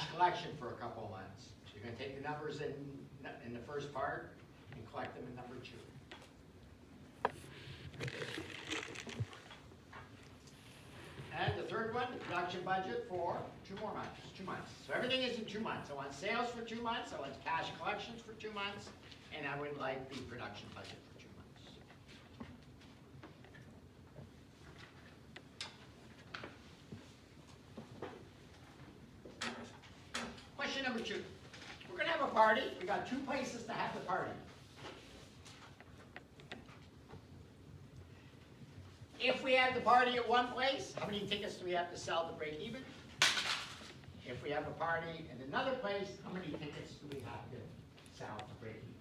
cash collection for a couple of months. So you're going to take the numbers in the first part and collect them in number 2. And the third one, the production budget for 2 more months, 2 months. So everything is in 2 months. I want sales for 2 months, I want cash collections for 2 months, and I would like the production budget for 2 months. Question number 2. We're going to have a party. We got 2 places to have the party. If we have the party at one place, how many tickets do we have to sell to break even? If we have a party at another place, how many tickets do we have to sell to break even?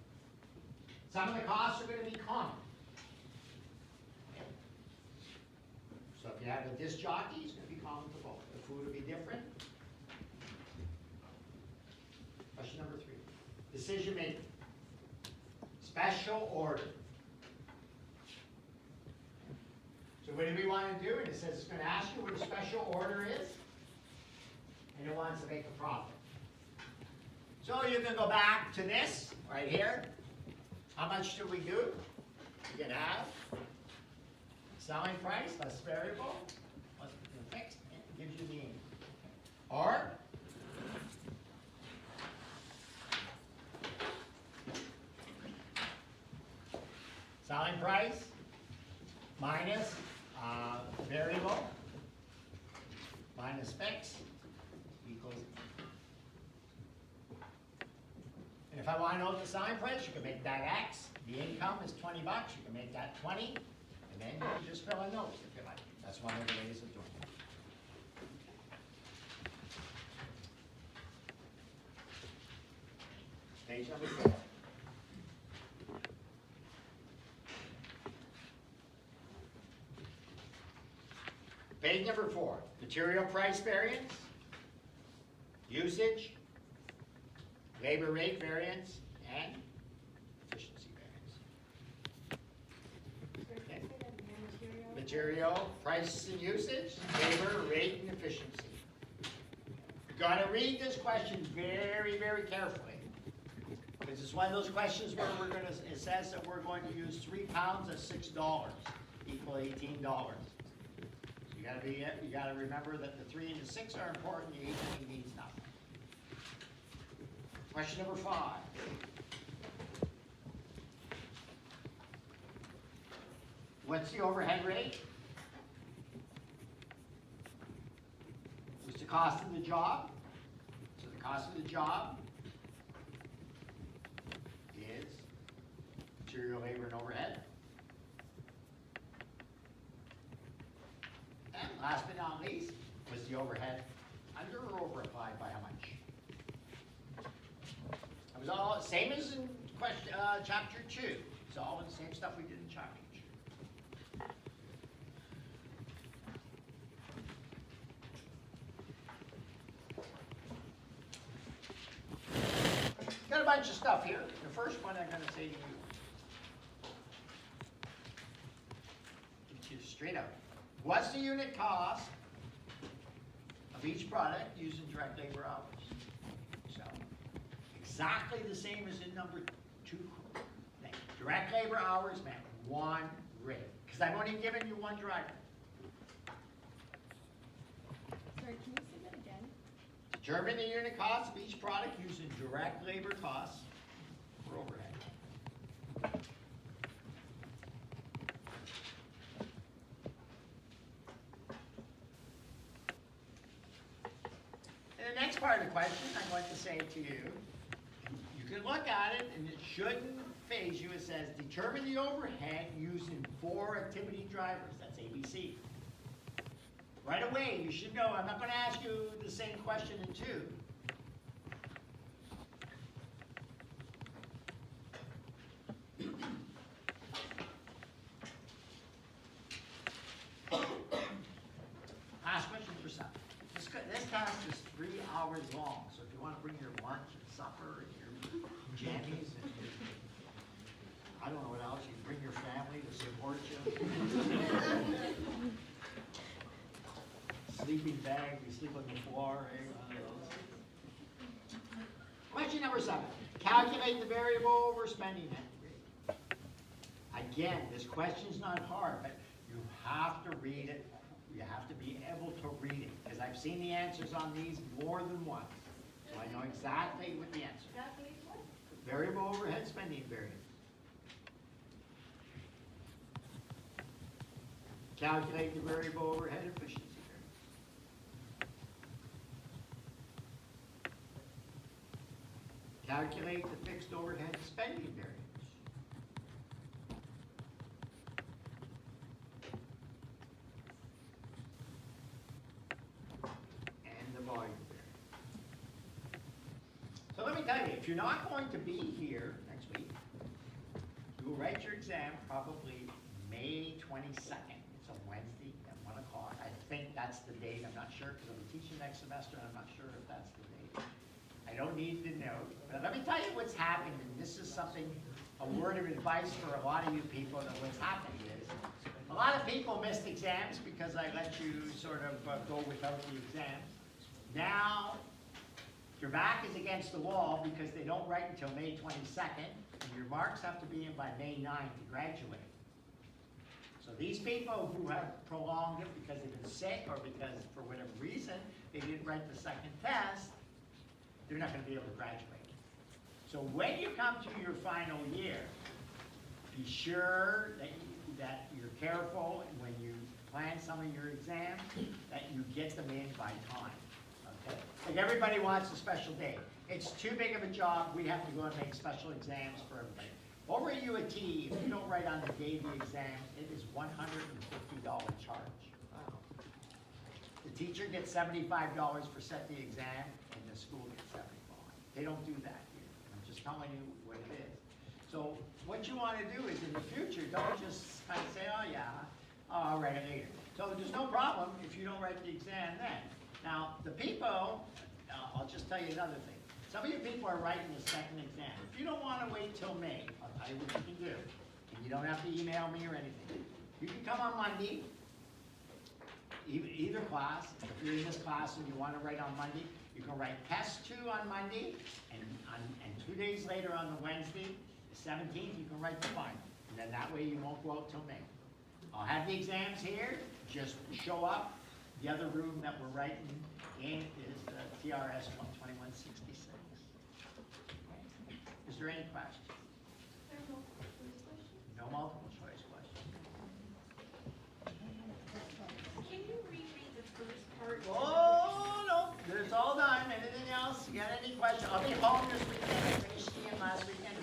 Some of the costs are going to be common. So if you have a disc jockey, it's going to be common for both. The food will be different. Question number 3. Decision making. Special order. So what do we want to do? And it says it's going to ask you what a special order is. And it wants to make a profit. So you're going to go back to this right here. How much do we do? You can have selling price less variable plus fixed, and it gives you the income. Or selling price minus variable minus fixed equals. And if I want to know the selling price, you can make that X. The income is $20. You can make that 20, and then you can just fill in those if you like. That's one of the ways of doing it. Page number 4. Page number 4, material price variance, usage, labor rate variance, and efficiency variance. Okay. Material, price and usage, labor, rate, and efficiency. You've got to read this question very, very carefully. Because it's one of those questions where we're going to, it says that we're going to use 3 pounds at $6 equal $18. You got to remember that the 3 and the 6 are important. The 18 means nothing. Question number 5. What's the overhead rate? What's the cost of the job? So the cost of the job is material, labor, and overhead. And last but not least, was the overhead under or over applied by how much? It was all same as in question, chapter 2. It's all the same stuff we did in chapter 2. Got a bunch of stuff here. The first one I'm going to say to you, straight up. What's the unit cost of each product using direct labor hours? So, exactly the same as in number 2. Direct labor hours meant 1 rate. Because I've only given you 1 driver. Sorry, can you say that again? Determine the unit cost of each product using direct labor costs for overhead. And the next part of the question, I'm going to say to you, you can look at it and it shouldn't phase you. It says determine the overhead using 4 activity drivers. That's ABC. Right away, you should know. I'm not going to ask you the same question in 2. Last question for supper. This task is 3 hours long, so if you want to bring your lunch and supper and your jammies and your, I don't know what else, you can bring your family to support you. Sleeping bag, you sleep on the floor, one of those. number 7. Calculate the variable over spending rate. Again, this question's not hard, but you have to read it. You have to be able to read it, because I've seen the answers on these more than once. So I know exactly what the answer is. Variable overhead spending variance. Calculate the variable overhead efficiency variance. Calculate the fixed overhead spending variance. And the volume variance. So let me tell you, if you're not going to be here next week, you will write your exam probably May 22nd. It's a Wednesday at 1 o'clock. I think that's the date. I'm not sure because I'm teaching next semester and I'm not sure if that's the date. I don't need to know. But let me tell you what's happened, and this is something, a word of advice for a lot of you people, that what's happened is, a lot of people missed exams because I let you sort of go without the exams. Now, your back is against the wall because they don't write until May 22nd, and your marks have to be in by May 9th to graduate. So these people who have prolonged it because they've been sick or because, for whatever reason, they didn't write the second test, they're not going to be able to graduate. So when you come to your final year, be sure that you're careful when you plan some of your exams, that you get them in by time. Okay? Like everybody wants a special day. It's too big of a job. We have to go and make special exams for everybody. Over at U of T, if you don't write on the day of the exam, it is $150 charge. Wow. The teacher gets $75 for set the exam, and the school gets $75. They don't do that here. I'm just telling you what it is. So what you want to do is in the future, don't just kind of say, oh yeah, I'll write it later. So there's no problem if you don't write the exam then. Now, the people, I'll just tell you another thing. Some of you people are writing the second exam. If you don't want to wait till May, I'll tell you what you can do. And you don't have to email me or anything. You can come on Monday, either class. If you're in this class and you want to write on Monday, you can write test 2 on Monday, and 2 days later on the Wednesday, the 17th, you can write the final. And then that way you won't go out till May. I'll have the exams here. Just show up. The other room that we're writing in is TRS 12166. Is there any questions? No multiple choice questions. Can you reread the first part? Oh, no, it's all done. Anything else? You got any questions? I'll be home this weekend. I finished skiing last weekend.